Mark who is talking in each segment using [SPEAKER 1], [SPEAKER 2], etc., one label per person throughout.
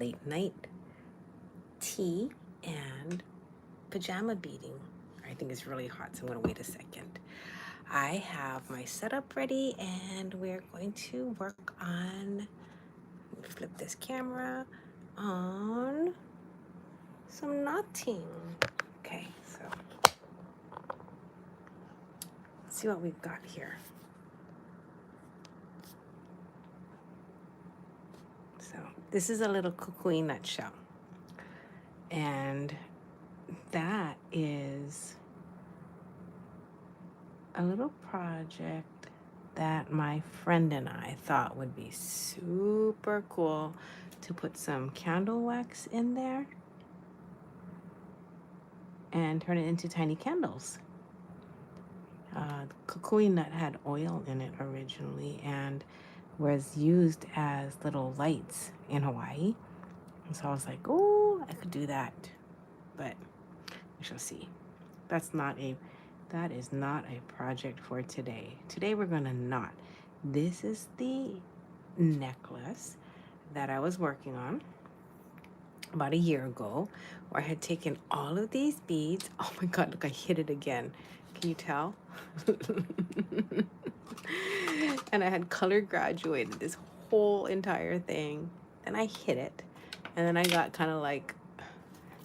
[SPEAKER 1] late night tea and pajama beading. I think it's really hot, so I'm gonna wait a second. I have my setup ready and we're going to work on, flip this camera, on some knotting. Okay, so let's see what we've got here. So this is a little kukui nutshell. And that is a little project that my friend and I thought would be super cool to put some candle wax in there and turn it into tiny candles. The kukui nut had oil in it originally and was used as little lights in Hawaii. And so I was like, oh, I could do that. But we shall see. That is not a project for today. Today we're gonna knot. This is the necklace that I was working on about a year ago, where I had taken all of these beads. Oh my God, look, I hit it again. Can you tell? And I had color graduated this whole entire thing. Then I hit it. And then I got kind of like,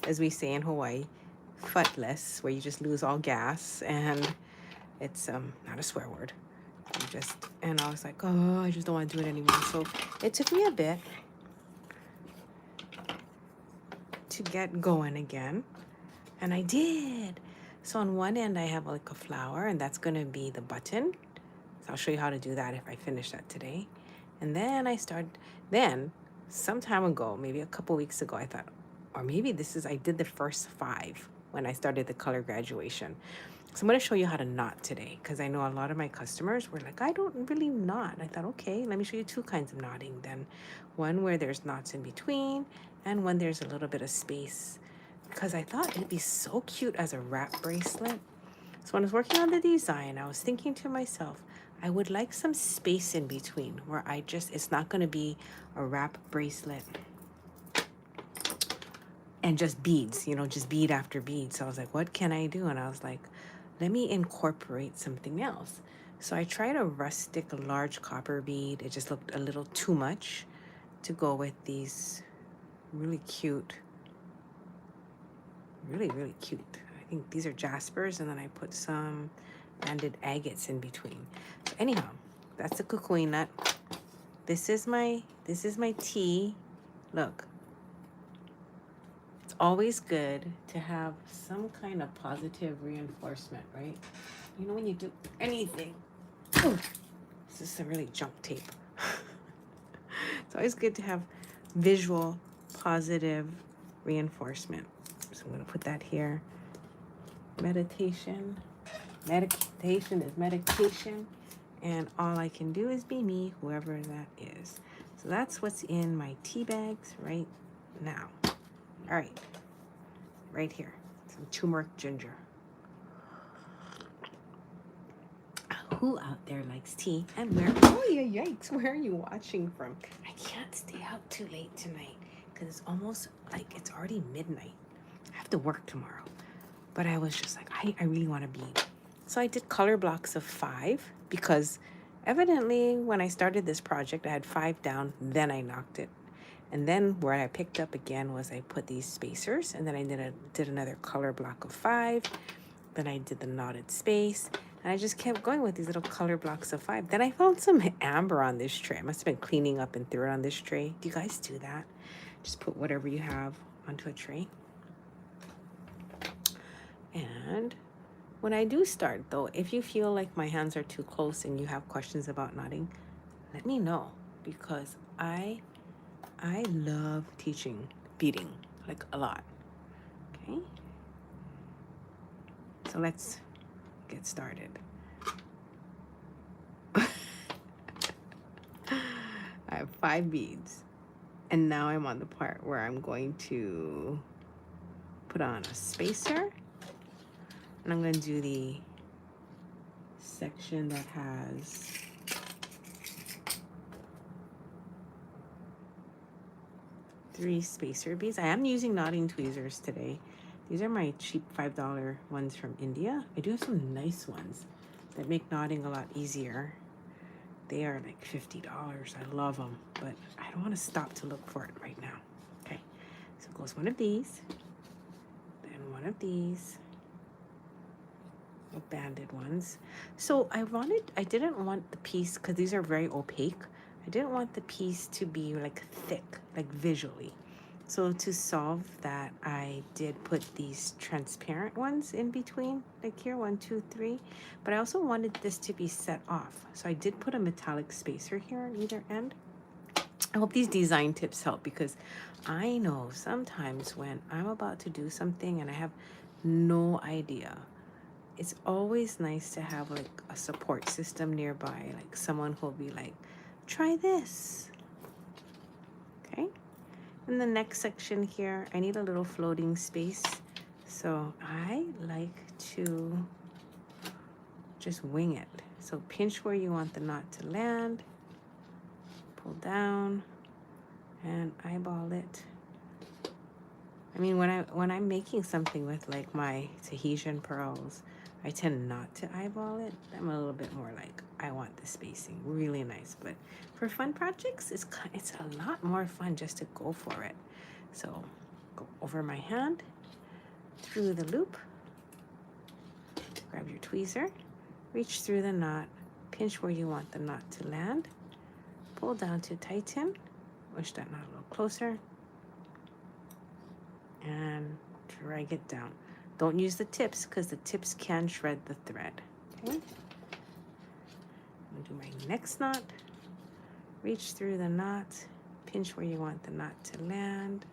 [SPEAKER 1] as we say in Hawaii, footless, where you just lose all gas. And it's not a swear word. And I was like, oh, I just don't want to do it anymore. So it took me a bit to get going again. And I did. So on one end, I have like a flower, and that's going to be the button. So I'll show you how to do that if I finish that today. And then then some time ago, maybe a couple weeks ago, I thought, or maybe I did the first 5 when I started the color graduation. So I'm going to show you how to knot today, because I know a lot of my customers were like, I don't really knot. I thought, okay, let me show you 2 kinds of knotting then. One where there's knots in between, and one there's a little bit of space, because I thought it'd be so cute as a wrap bracelet. So when I was working on the design, I was thinking to myself, I would like some space in between where it's not going to be a wrap bracelet and just beads, just bead after bead. So I was like, what can I do? And I was like, let me incorporate something else. So I tried a rustic large copper bead. It just looked a little too much to go with these really cute, really cute. I think these are jaspers, and then I put some banded agates in between. So anyhow, that's the kukui nut. This is my tea. Look. It's always good to have some kind of positive reinforcement, right? You know, when you do anything. Oh, this is some really junk tape. It's always good to have visual, positive reinforcement. So I'm going to put that here. Meditation. Meditation is medication. And all I can do is be me, whoever that is. So that's what's in my tea bags right now. All right, right here, some turmeric ginger. Who out there likes tea? And oh yeah, yikes, where are you watching from? I can't stay out too late tonight because it's almost like it's already midnight. I have to work tomorrow. But I was just like, I really want to bead. So I did color blocks of 5 because evidently when I started this project, I had 5 down, then I knocked it. And then where I picked up again was I put these spacers, and then I did another color block of 5. Then I did the knotted space, and I just kept going with these little color blocks of 5. Then I found some amber on this tray. I must have been cleaning up and threw it on this tray. Do you guys do that? Just put whatever you have onto a tray. And when I do start, though, if you feel like my hands are too close and you have questions about knotting, let me know, because I love teaching beading, like a lot. Okay, so let's get started. I have 5 beads, and now I'm on the part where I'm going to put on a spacer, and I'm going to do the section that has 3 spacer beads. I am using knotting tweezers today. These are my cheap $5 ones from India. I do have some nice ones that make knotting a lot easier. They are like $50. I love them, but I don't want to stop to look for it right now. Okay, so it goes one of these, then one of these, banded ones. So I didn't want the piece, because these are very opaque, I didn't want the piece to be like thick, like visually. So to solve that, I did put these transparent ones in between, like here, 1, 2, 3. But I also wanted this to be set off. So I did put a metallic spacer here on either end. I hope these design tips help, because I know sometimes when I'm about to do something and I have no idea, it's always nice to have like a support system nearby, like someone who'll be like, try this. Okay. In the next section here, I need a little floating space. So I like to just wing it. So pinch where you want the knot to land, pull down, and eyeball it. I mean, when I'm making something with like my Tahitian pearls, I tend not to eyeball it. I'm a little bit more like, I want the spacing really nice. But for fun projects, it's a lot more fun just to go for it. So go over my hand, through the loop, grab your tweezer, reach through the knot, pinch where you want the knot to land, pull down to tighten, push that knot a little closer, and drag it down. Don't use the tips, because the tips can shred the thread. Okay. I'm gonna do my next knot. Reach through the knot, pinch where you want the knot to land.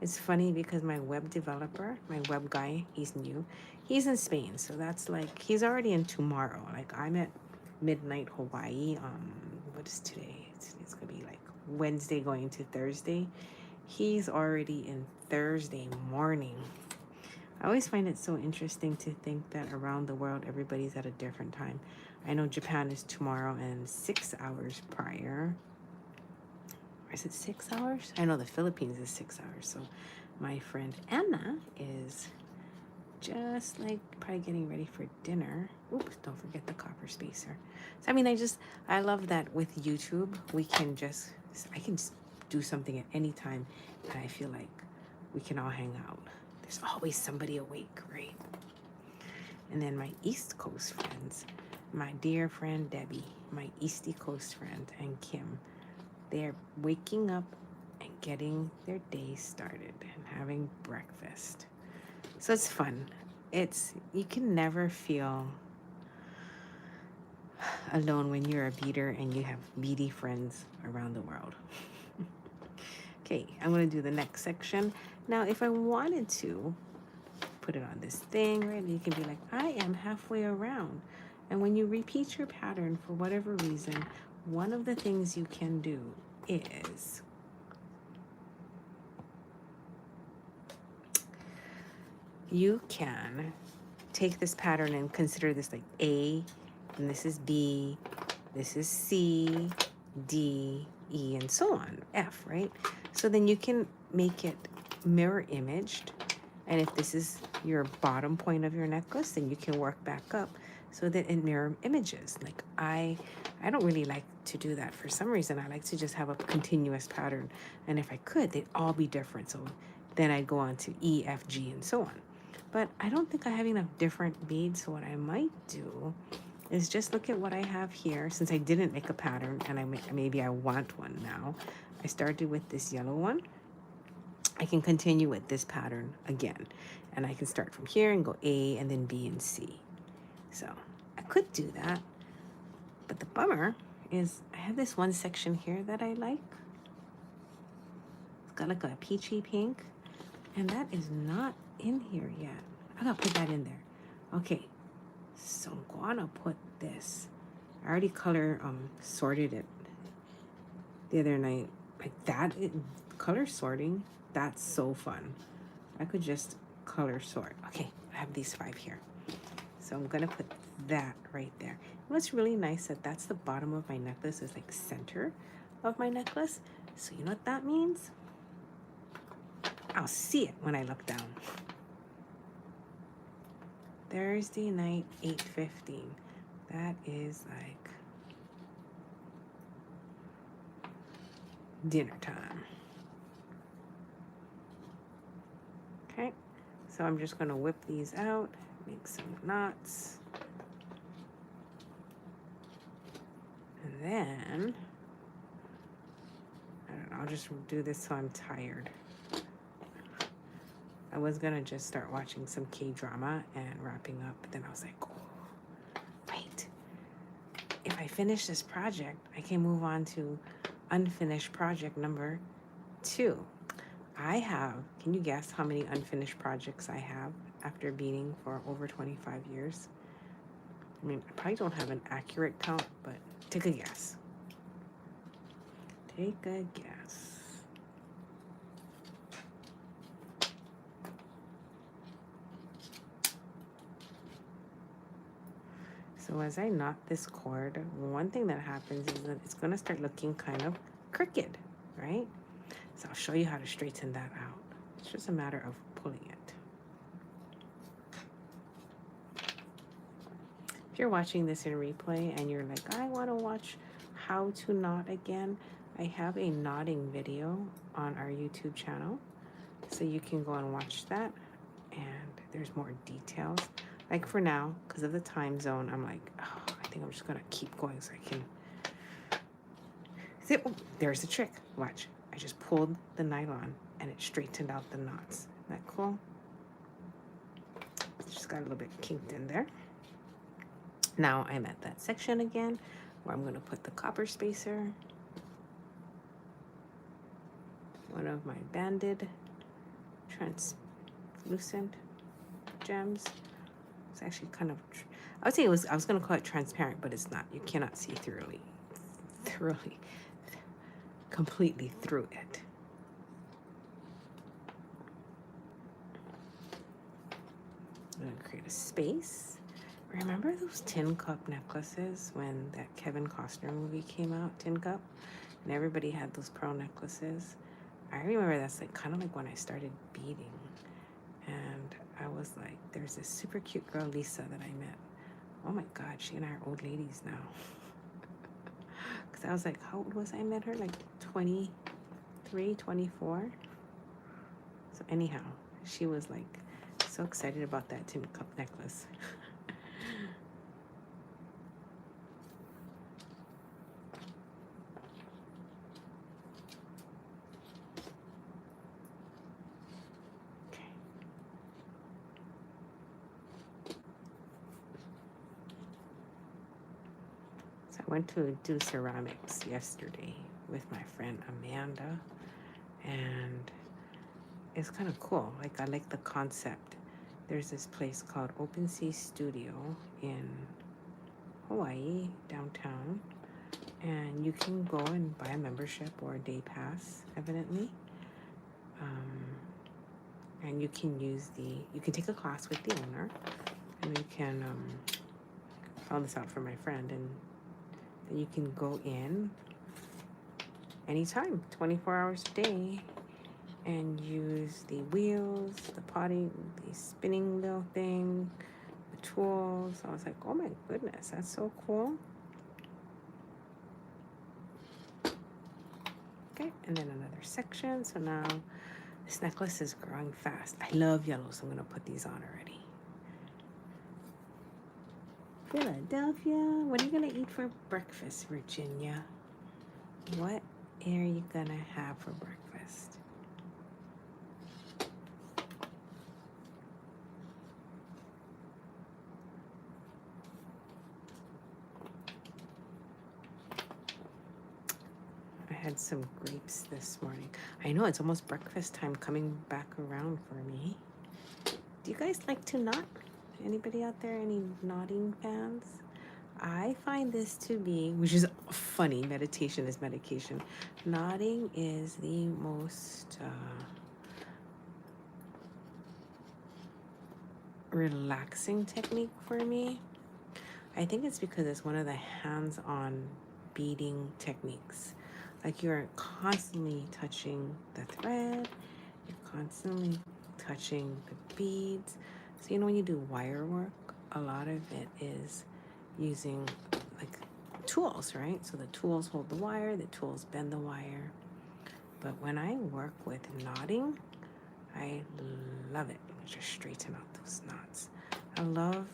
[SPEAKER 1] It's funny because my web developer, my web guy, he's new. He's in Spain, so that's like, he's already in tomorrow. Like I'm at midnight Hawaii. What is today? It's gonna be like Wednesday going to Thursday. He's already in Thursday morning. I always find it so interesting to think that around the world, everybody's at a different time. I know Japan is tomorrow and 6 hours prior. Or is it 6 hours? I know the Philippines is 6 hours. So my friend Anna is just like probably getting ready for dinner. Oops, don't forget the copper spacer. So I mean, I love that with YouTube, I can just do something at any time, and I feel like we can all hang out. There's always somebody awake, right? And then my East Coast friends, my dear friend Debbie, my Eastie Coast friend, and Kim, they're waking up and getting their day started and having breakfast. So it's fun. You can never feel alone when you're a beader and you have beady friends around the world. Okay, I'm going to do the next section. Now, if I wanted to put it on this thing, right, you can be like, I am halfway around. And when you repeat your pattern for whatever reason, one of the things you can do is you can take this pattern and consider this like A, and this is B, this is C, D, E, and so on, F, right? So then you can make it mirror imaged, and if this is your bottom point of your necklace, then you can work back up so that it mirror images. Like I don't really like to do that for some reason. I like to just have a continuous pattern, and if I could, they'd all be different. So then I'd go on to E, F, G, and so on. But I don't think I have enough different beads, so what I might do is just look at what I have here. Since I didn't make a pattern, and maybe I want one now, I started with this yellow one. I can continue with this pattern again, and I can start from here and go A and then B and C. So I could do that, but the bummer is I have this one section here that I like. It's got like a peachy pink, and that is not in here yet. I gotta put that in there. Okay, so I'm gonna put this. I already color sorted it the other night. Like that, color sorting, that's so fun. I could just color sort. Okay, I have these 5 here. So I'm gonna put that right there. And what's really nice that that's the bottom of my necklace, is like center of my necklace. So you know what that means? I'll see it when I look down. Thursday night, 8:15. That is like dinner time. Okay, so I'm just gonna whip these out, make some knots. And then, I don't know, I'll just do this so I'm tired. I was gonna just start watching some K-drama and wrapping up, but then I was like, oh, wait. If I finish this project, I can move on to unfinished project number 2. I have, can you guess how many unfinished projects I have after beading for over 25 years? I mean, I probably don't have an accurate count, but take a guess. Take a guess. So as I knot this cord, one thing that happens is that it's going to start looking kind of crooked, right? So I'll show you how to straighten that out. It's just a matter of pulling it. If you're watching this in replay and you're like, I want to watch how to knot again, I have a knotting video on our YouTube channel. So you can go and watch that. And there's more details. Like for now, because of the time zone, I'm like, oh, I think I'm just going to keep going so I can. See, oh, there's the trick. Watch. I just pulled the nylon and it straightened out the knots. Isn't that cool? Just got a little bit kinked in there. Now I'm at that section again where I'm going to put the copper spacer, one of my banded translucent gems. It's actually kind of, I would say I was going to call it transparent, but it's not. You cannot see completely through it. I'm going to create a space. Remember those tin cup necklaces when that Kevin Costner movie came out, Tin Cup? And everybody had those pearl necklaces. I remember that's like kind of like when I started beading. And I was like, there's this super cute girl, Lisa, that I met. Oh my God, she and I are old ladies now. Because I was like, how old was I met her? Like 23, 24? So anyhow, she was like so excited about that tin cup necklace. I went to do ceramics yesterday with my friend Amanda, and it's kind of cool. Like, I like the concept. There's this place called Open Sea Studio in Hawaii, downtown, and you can go and buy a membership or a day pass, evidently. And you can you can take a class with the owner, and you can, I found this out from my friend, and then you can go in anytime, 24 hours a day, and use the wheels, the spinning wheel thing, the tools. I was like, oh my goodness, that's so cool. Okay, and then another section. So now this necklace is growing fast. I love yellow, so I'm gonna put these on already. Philadelphia, what are you gonna eat for breakfast, Virginia? What are you gonna have for breakfast? I had some grapes this morning. I know it's almost breakfast time coming back around for me. Do you guys like to knot? Anybody out there, any knotting fans? I find this to be, which is funny, meditation is medication. Knotting is the most relaxing technique for me. I think it's because it's one of the hands-on beading techniques. Like, you're constantly touching the thread, you're constantly touching the beads. So, when you do wire work, a lot of it is using like tools, right? So the tools hold the wire, the tools bend the wire. But when I work with knotting, I love it. Just straighten out those knots. I love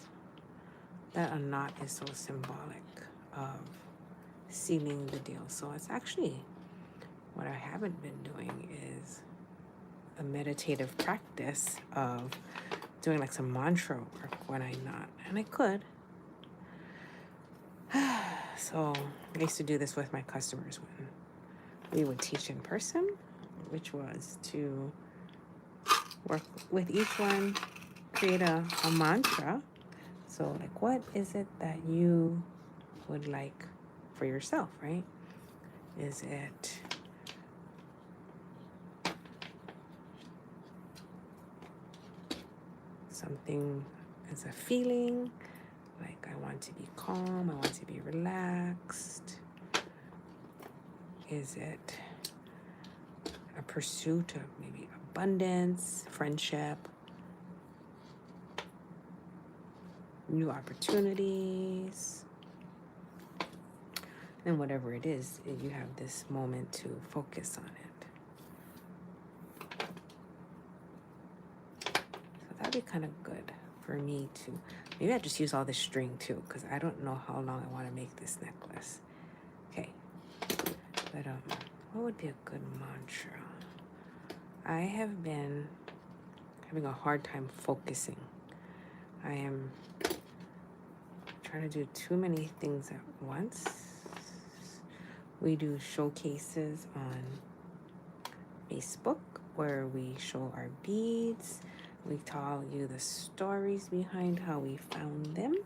[SPEAKER 1] that a knot is so symbolic of sealing the deal. So it's actually what I haven't been doing is a meditative practice of doing like some mantra work when I knot. And I could. So I used to do this with my customers when we would teach in person, which was to work with each one, create a mantra. So like, what is it that you would like for yourself, right? Is it something as a feeling? Like, I want to be calm, I want to be relaxed. Is it a pursuit of maybe abundance, friendship, new opportunities? And whatever it is, you have this moment to focus on it. So that'd be kind of good for me to, maybe I just use all this string too, because I don't know how long I want to make this necklace. Okay, but what would be a good mantra? I have been having a hard time focusing. I am trying to do too many things at once. We do showcases on Facebook where we show our beads. We tell you the stories behind how we found them.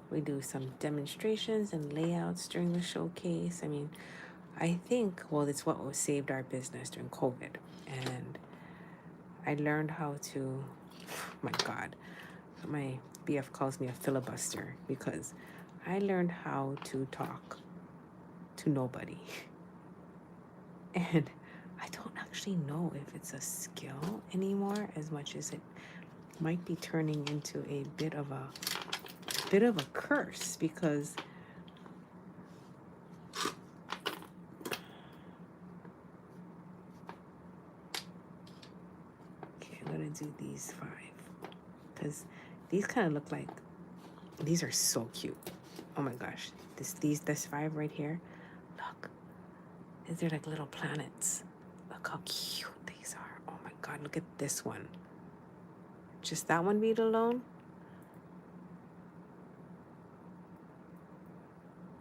[SPEAKER 1] We do some demonstrations and layouts during the showcase. I mean, I think, well, it's what saved our business during COVID. And I learned how to, oh my God, my BF calls me a filibuster because I learned how to talk to nobody. And I don't actually know if it's a skill anymore as much as it might be turning into a bit of a curse because okay, I'm gonna do these 5 because these kind of look like these are so cute. Oh my gosh, this 5 right here, look, they're like little planets. Look how cute these are. Oh my God, look at this one. Just that one bead alone.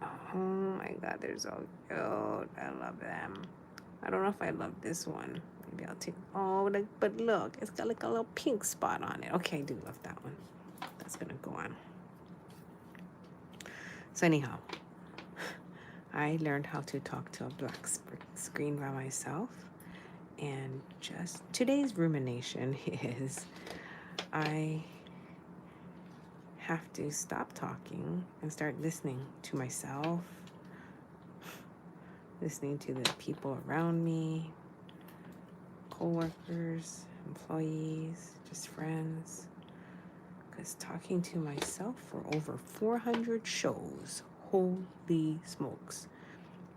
[SPEAKER 1] Oh my God, they're so cute. I love them. I don't know if I love this one. Maybe I'll take, oh, but look, it's got like a little pink spot on it. Okay, I do love that one. That's gonna go on. So anyhow, I learned how to talk to a black screen by myself. And just today's rumination is I have to stop talking and start listening to myself, listening to the people around me, co-workers, employees, just friends. Because talking to myself for over 400 shows, holy smokes.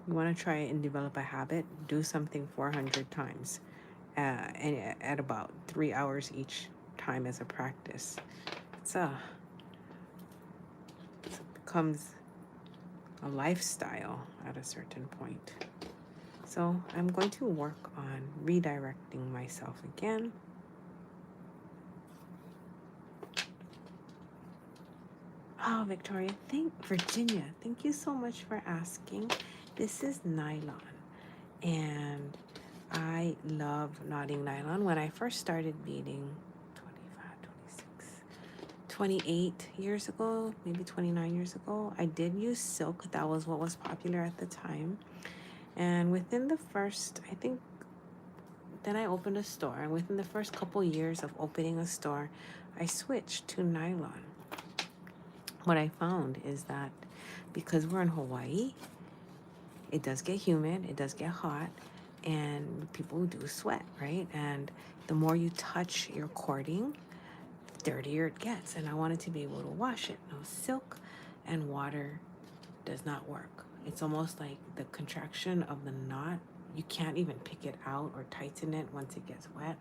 [SPEAKER 1] You want to try and develop a habit, do something 400 times and at about 3 hours each time as a practice. It becomes a lifestyle at a certain point. So I'm going to work on redirecting myself again. Oh, Victoria, Virginia, thank you so much for asking. This is nylon, and I love knotting nylon. When I first started beading 28 years ago, maybe 29 years ago, I did use silk. That was what was popular at the time. And within the first, I think, then I opened a store. And within the first couple years of opening a store, I switched to nylon. What I found is that because we're in Hawaii, it does get humid, it does get hot, and people do sweat, right? And the more you touch your cording, the dirtier it gets. And I wanted to be able to wash it. Now, silk and water does not work. It's almost like the contraction of the knot. You can't even pick it out or tighten it once it gets wet.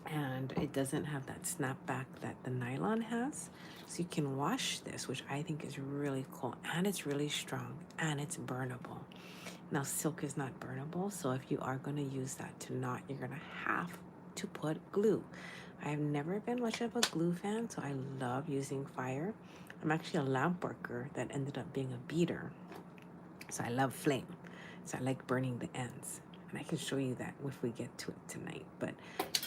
[SPEAKER 1] And it doesn't have that snapback that the nylon has. So you can wash this, which I think is really cool. And it's really strong and it's burnable. Now, silk is not burnable, so if you are going to use that to knot, you're going to have to put glue. I have never been much of a glue fan, so I love using fire. I'm actually a lamp worker that ended up being a beater, so I love flame. So I like burning the ends, and I can show you that if we get to it tonight. But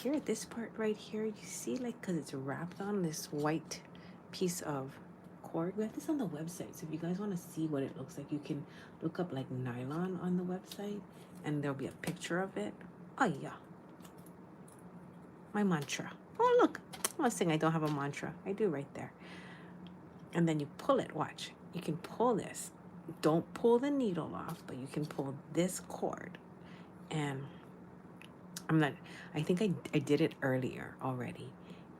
[SPEAKER 1] here, this part right here, you see, like, because it's wrapped on this white piece of cord. We have this on the website, so if you guys want to see what it looks like, you can look up like nylon on the website and there'll be a picture of it. Oh yeah, my mantra. Oh look, I'm not saying I don't have a mantra. I do right there. And then you pull it. Watch, you can pull this. Don't pull the needle off, but you can pull this cord. And I think I did it earlier already,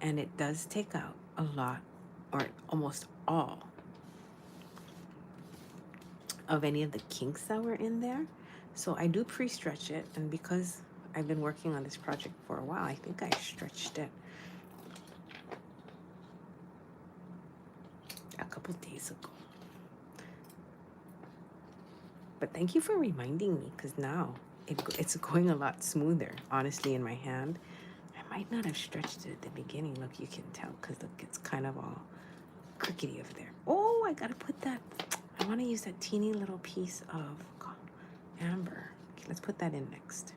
[SPEAKER 1] and it does take out a lot or almost all of any of the kinks that were in there. So I do pre-stretch it, and because I've been working on this project for a while, I think I stretched it a couple days ago. But thank you for reminding me, because now it's going a lot smoother, honestly, in my hand. I might not have stretched it at the beginning. Look, you can tell, because look, it's kind of all crickety over there. Oh, I gotta put that. I want to use that teeny little piece of amber. Okay, let's put that in next.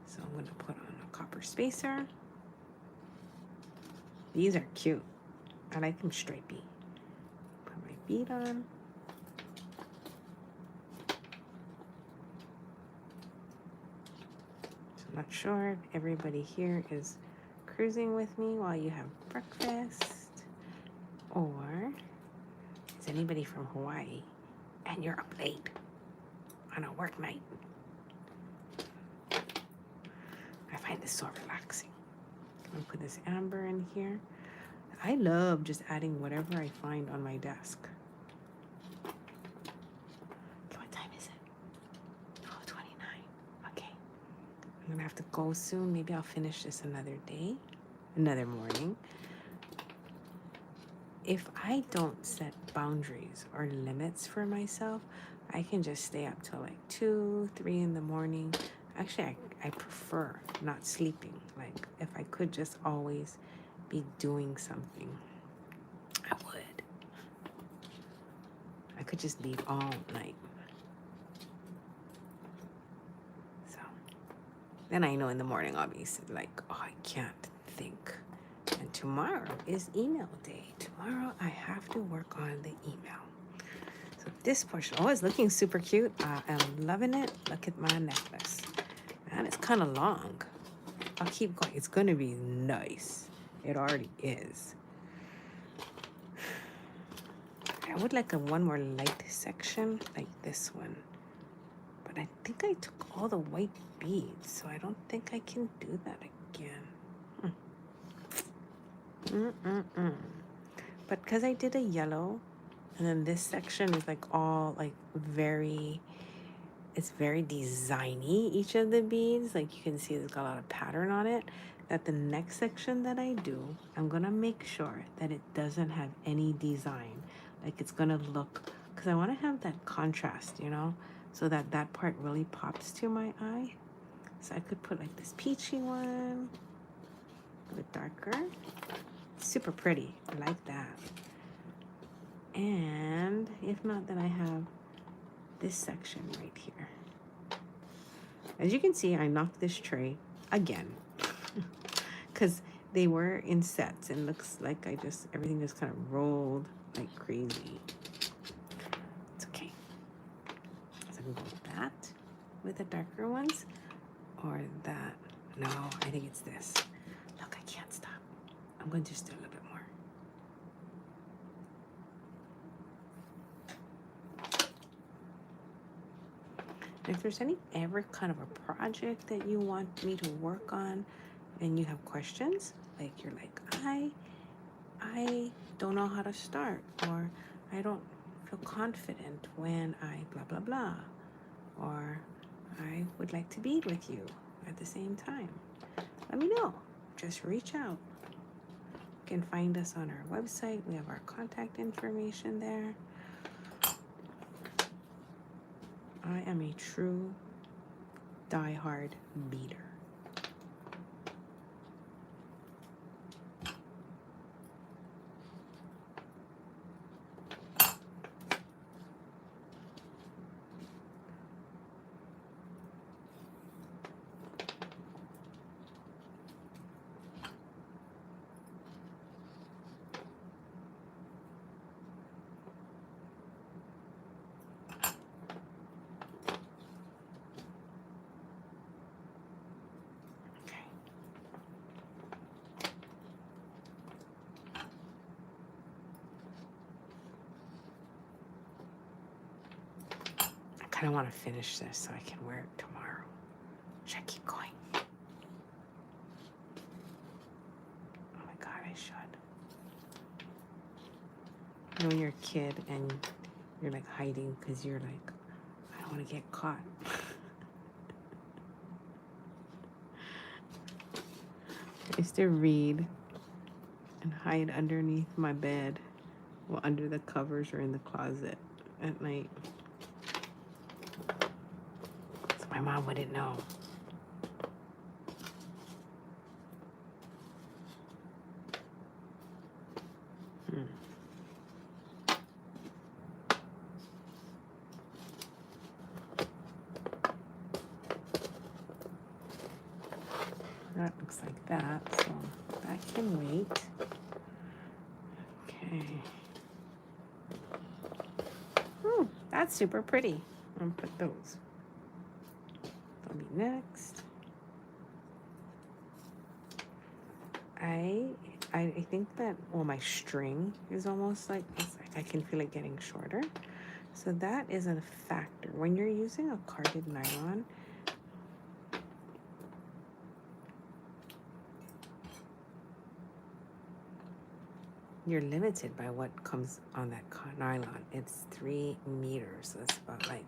[SPEAKER 1] So I'm going to put on a copper spacer. These are cute. I like them stripey. Put my bead on. So I'm not sure if everybody here is cruising with me while you have breakfast, or is anybody from Hawaii and you're up late on a work night? I find this so relaxing. I'm gonna put this amber in here. I love just adding whatever I find on my desk. What time is it? Oh, 29. Okay. I'm gonna have to go soon. Maybe I'll finish this another day, another morning. If I don't set boundaries or limits for myself, I can just stay up till like 2, 3 in the morning. Actually, I prefer not sleeping. Like, if I could just always be doing something, I would. I could just leave all night. So then I know in the morning I'll be like, oh, I can't think. And tomorrow is email day. Tomorrow I have to work on the email. So this portion, oh, it's looking super cute. I am loving it. Look at my necklace. Man, it's kind of long. I'll keep going. It's going to be nice. It already is. I would like one more light section like this one. But I think I took all the white beads, so I don't think I can do that again. But because I did a yellow, and then this section is like all like it's very designy, each of the beads. Like you can see it's got a lot of pattern on it. That the next section that I do, I'm gonna make sure that it doesn't have any design. Like it's gonna look, because I want to have that contrast, you know, so that that part really pops to my eye. So I could put like this peachy one, a bit darker. Super pretty. I like that. And if not, then I have this section right here. As you can see, I knocked this tray again because they were in sets, and looks like everything just kind of rolled like crazy. It's okay. So I can go with that, with the darker ones, or that. No, I think it's this. Look, I can't stop. I'm going to just do a little bit more. If there's any ever kind of a project that you want me to work on and you have questions, like you're like, I don't know how to start, or I don't feel confident when I blah blah blah, or I would like to bead with you at the same time, let me know. Just reach out. You can find us on our website. We have our contact information there. I am a true die-hard beader. I don't want to finish this so I can wear it tomorrow. Should I keep going? Oh my God, I should. You know, when you're a kid and you're like hiding because you're like, I don't want to get caught. I used to read and hide underneath my bed, well, under the covers or in the closet at night. So my mom wouldn't know. That looks like that, so that can wait. Okay. That's super pretty. I'm gonna put those. That'll be next. I think that, well, my string is almost like, it's like I can feel it getting shorter. So that is a factor. When you're using a carded nylon, you're limited by what comes on that nylon. It's 3 meters. So it's about like,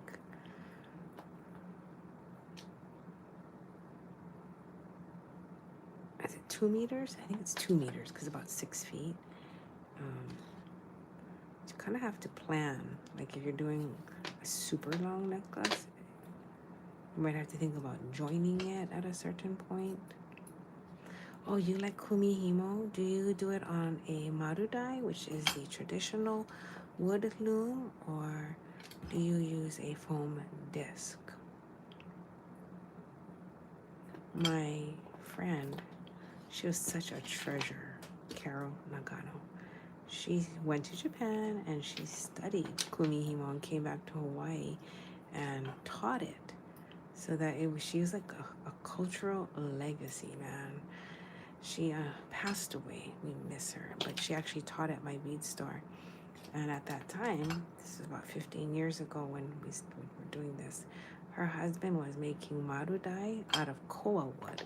[SPEAKER 1] is it 2 meters? I think it's 2 meters because about 6 feet. You kind of have to plan. Like if you're doing a super long necklace, you might have to think about joining it at a certain point. Oh, you like kumihimo? Do you do it on a marudai, which is the traditional wood loom, or do you use a foam disc? My friend, she was such a treasure, Carol Nagano. She went to Japan and she studied kumihimo and came back to Hawaii and taught it. So that she was like a cultural legacy, man. She passed away. We miss her. But she actually taught at my bead store. And at that time, this is about 15 years ago when we were doing this, her husband was making marudai out of koa wood.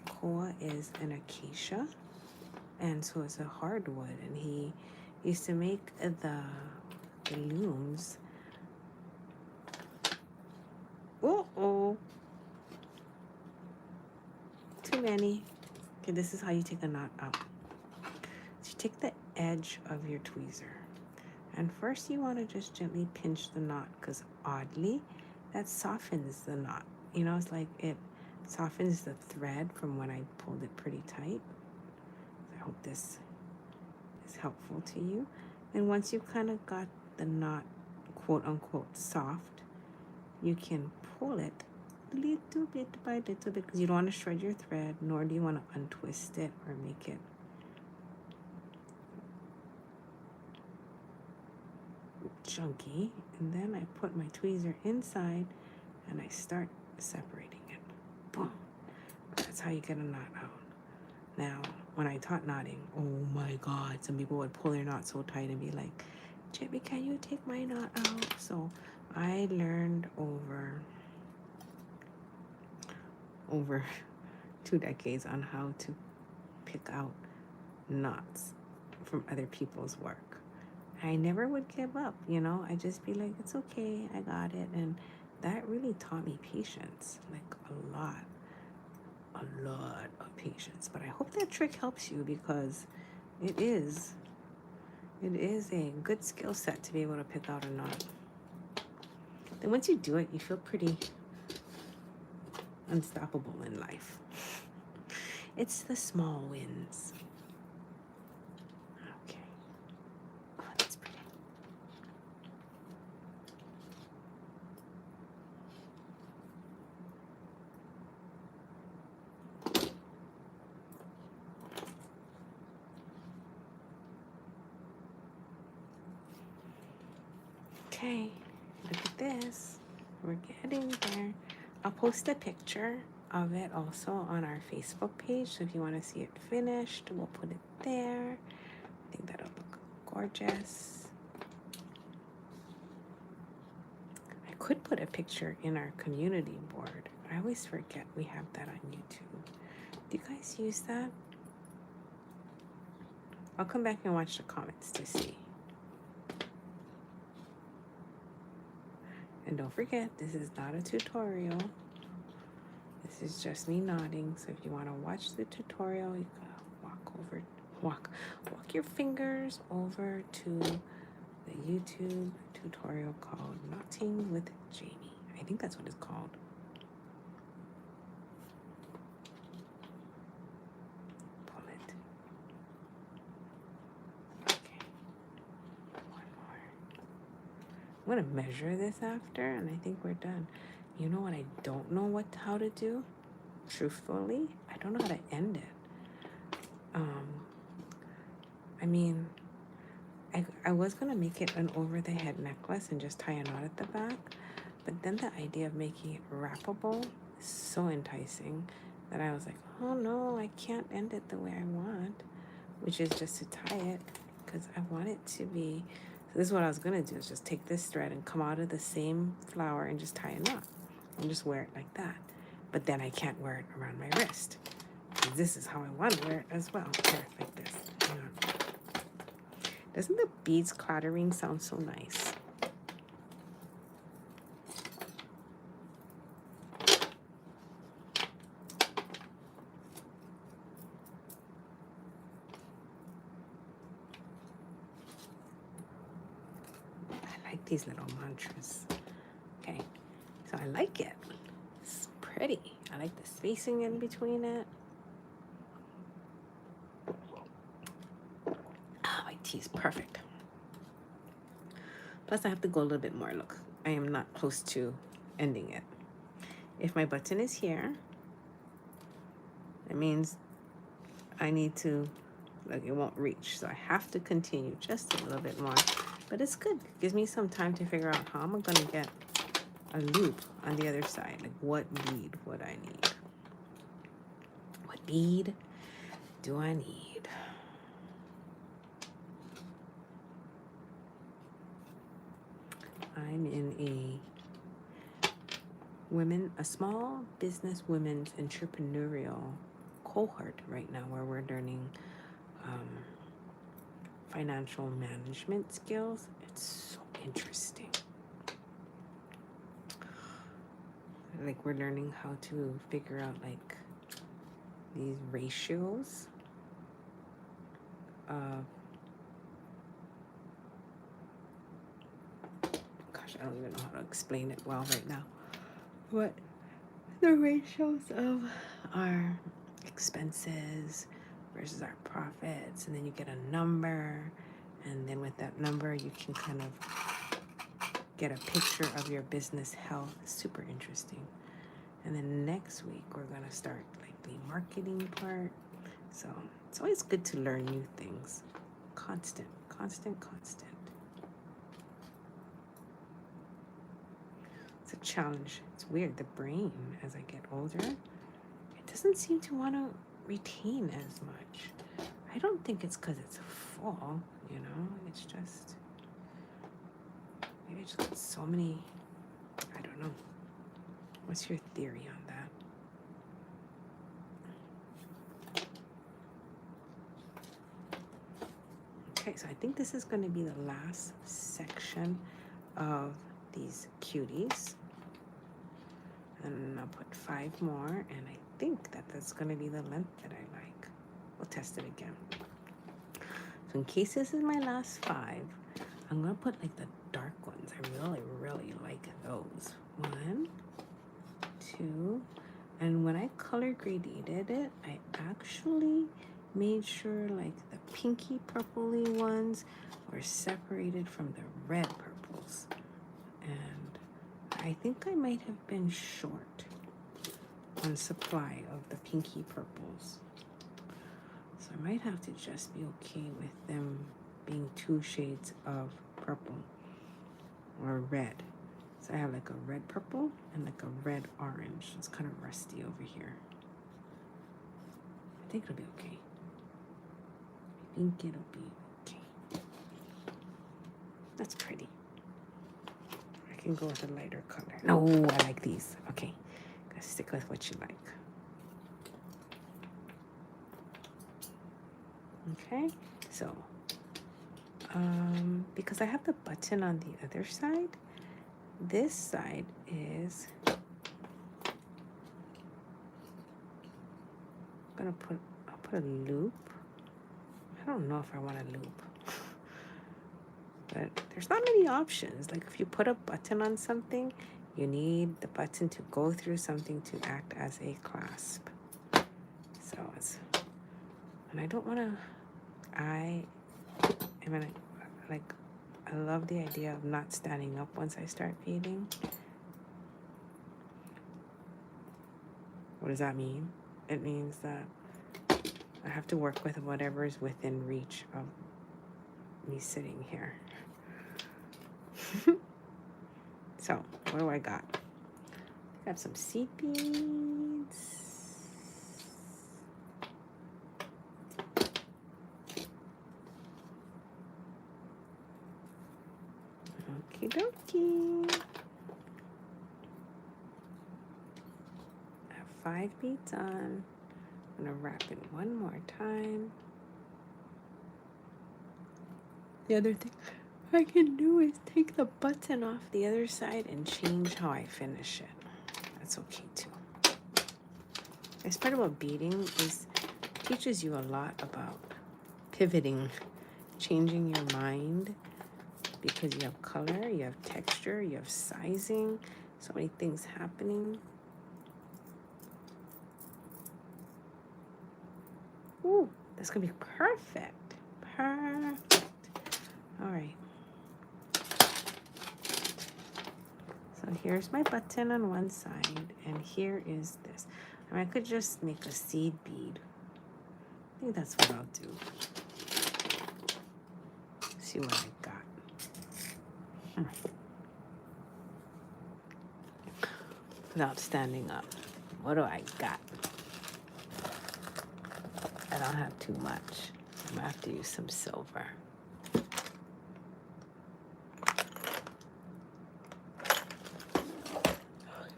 [SPEAKER 1] Koa is an acacia, and so it's a hardwood. And he used to make the looms. Oh, too many. Okay, this is how you take a knot out. So you take the edge of your tweezer, and first you want to just gently pinch the knot, because oddly, that softens the knot. You know, it's like it softens the thread from when I pulled it pretty tight. I hope this is helpful to you. And once you kind of got the knot, quote unquote, soft, you can pull it little bit by little bit, because you don't want to shred your thread, nor do you want to untwist it or make it chunky. And then I put my tweezer inside and I start separating it. Boom. That's how you get a knot out. Now, when I taught knotting, oh my God, some people would pull their knot so tight and be like, Jimmy, can you take my knot out? So I learned over over 2 decades on how to pick out knots from other people's work. I never would give up, you know. I just be like, it's okay, I got it. And that really taught me patience, like a lot of patience. But I hope that trick helps you, because it is a good skill set to be able to pick out a knot. Then once you do it, you feel pretty unstoppable in life. It's the small wins. Okay. Oh, that's pretty. Okay, look at this. We're getting there. I'll post a picture of it also on our Facebook page. So if you want to see it finished, we'll put it there. I think that'll look gorgeous. I could put a picture in our community board. I always forget we have that on YouTube. Do you guys use that? I'll come back and watch the comments to see. And don't forget, this is not a tutorial. This is just me nodding. So if you want to watch the tutorial, you can walk your fingers over to the YouTube tutorial called Knotting with Jamie. I think that's what it's called. Pull it. Okay. One more. I'm gonna measure this after, and I think we're done. You know what I don't know how to do? Truthfully, I don't know how to end it. I mean, I was gonna make it an over the head necklace and just tie a knot at the back, but then the idea of making it wrappable is so enticing that I was like, oh no, I can't end it the way I want, which is just to tie it, because I want it to be. So this is what I was gonna do, is just take this thread and come out of the same flower and just tie a knot and just wear it like that. But then I can't wear it around my wrist. This is how I want to wear it as well. Here, like this. Hang on. Doesn't the beads clattering sound so nice? I like these little mantras. Okay, so I like it. It's pretty. I like the spacing in between it. My tea's perfect. Plus I have to go a little bit more. Look, I am not close to ending it. If my button is here, it means I need to, like, it won't reach. So I have to continue just a little bit more. But it's good. It gives me some time to figure out how I'm gonna get a loop on the other side. Like, what bead would I need? What bead do I need? I'm in a small business women's entrepreneurial cohort right now, where we're learning financial management skills. It's so interesting. Like, we're learning how to figure out like these ratios of, gosh, I don't even know how to explain it well right now. What the ratios of our expenses versus our profits, and then you get a number, and then with that number you can kind of get a picture of your business health. Super interesting. And then next week we're gonna start like the marketing part. So it's always good to learn new things. Constant. It's a challenge. It's weird. The brain, as I get older, it doesn't seem to want to retain as much. I don't think it's because it's full, you know? It's just, maybe I just got so many, I don't know. What's your theory on that? Okay, so I think this is going to be the last section of these cuties. And I'll put 5 more, and I think that that's going to be the length that I like. We'll test it again. So in case this is my last 5, I'm going to put like the dark ones. I really, really like those. 1, 2, and when I color graded it, I actually made sure like the pinky purpley ones were separated from the red purples. And I think I might have been short on supply of the pinky purples. So I might have to just be okay with them being 2 shades of purple or red. So I have like a red purple and like a red orange. It's kind of rusty over here. I think it'll be okay. I think it'll be okay. That's pretty. I can go with a lighter color. No, I like these. Okay, gotta stick with what you like. Okay, so because I have the button on the other side, this side is I'll put a loop. I don't know if I want a loop, but there's not many options. Like if you put a button on something, you need the button to go through something to act as a clasp. So it's, and I don't want to, I love the idea of not standing up once I start beading. What does that mean? It means that I have to work with whatever is within reach of me sitting here. So, what do I got? I got some seed beads. Okie dokie. I have 5 beads on. I'm gonna wrap it one more time. The other thing I can do is take the button off the other side and change how I finish it. That's okay too. Nice part about beading is it teaches you a lot about pivoting, changing your mind, because you have color, you have texture, you have sizing, so many things happening. Ooh, that's gonna be perfect. Perfect. All right. So here's my button on one side, and here is this. I mean, I could just make a seed bead. I think that's what I'll do. See what I got. Without standing up, what do I got? I don't have too much. I'm gonna have to use some silver.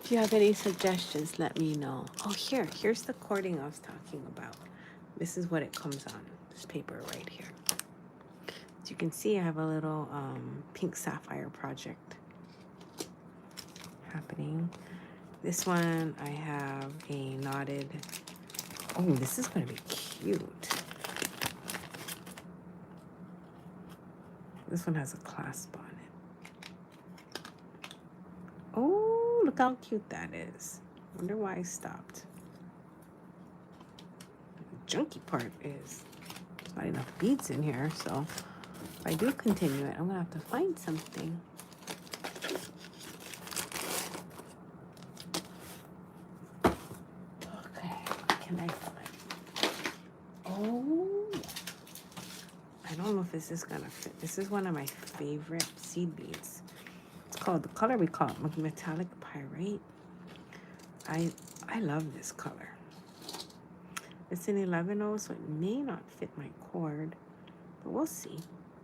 [SPEAKER 1] If you have any suggestions, let me know. Oh, here's the cording I was talking about. This is what it comes on, this paper right here. As you can see, I have a little pink sapphire project happening. This one, I have a knotted, oh, this is gonna be cute. This one has a clasp on it. Oh, look how cute that is. Wonder why I stopped. The junky part is there's not enough beads in here, so if I do continue it, I'm gonna have to find something. Okay, what can I find? Oh, I don't know if this is gonna fit. This is one of my favorite seed beads. It's called, the color we call it metallic pyrite. I love this color. It's an 11-0, so it may not fit my cord, but we'll see.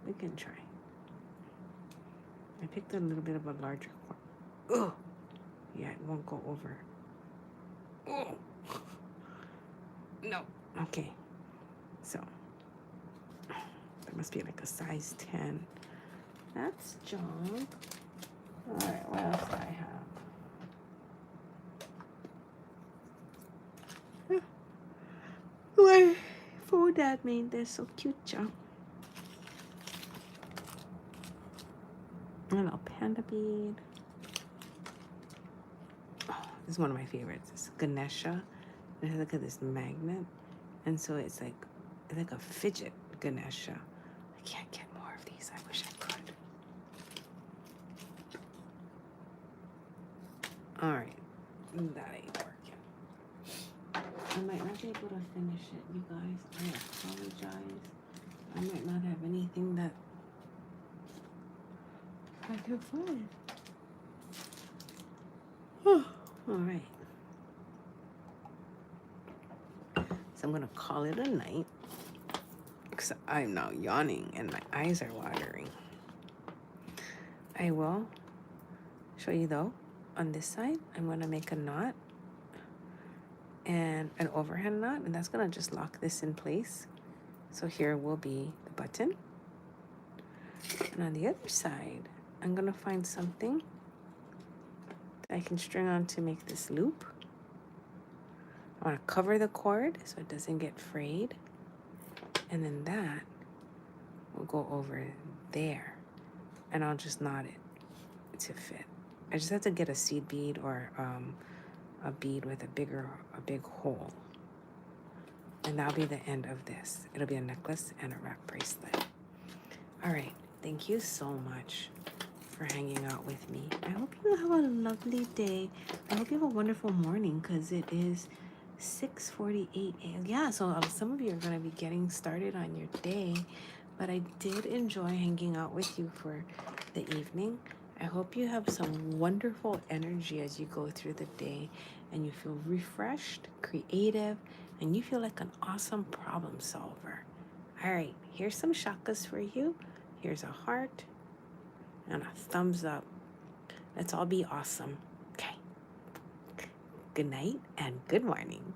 [SPEAKER 1] We can try. I picked a little bit of a larger cord. Oh, yeah, it won't go over. Oh, no. Okay, so There must be like a size 10. That's junk. All right, what else do I have? My phone dad made this so cute, junk. A little panda bead. Oh, this is one of my favorites. It's Ganesha. And look at this magnet. And so it's like a fidget Ganesha. I can't get more of these. I wish I could. All right, that ain't working. I might not be able to finish it, you guys. I apologize. I might not have anything that I can find. All right. So I'm gonna call it a night because I'm now yawning and my eyes are watering. I will show you though, on this side, I'm gonna make a knot and an overhand knot, and that's gonna just lock this in place. So here will be the button. And on the other side, I'm gonna find something that I can string on to make this loop. I wanna cover the cord so it doesn't get frayed. And then that will go over there. And I'll just knot it to fit. I just have to get a seed bead or a bead with a big hole. And that'll be the end of this. It'll be a necklace and a wrap bracelet. All right, thank you so much for hanging out with me. I hope you have a lovely day. I hope you have a wonderful morning because it is 6:48 a.m. Yeah, so some of you are going to be getting started on your day, but I did enjoy hanging out with you for the evening. I hope you have some wonderful energy as you go through the day and you feel refreshed, creative, and you feel like an awesome problem solver. All right, here's some shakas for you. Here's a heart and a thumbs up. Let's all be awesome. Okay. Good night and good morning.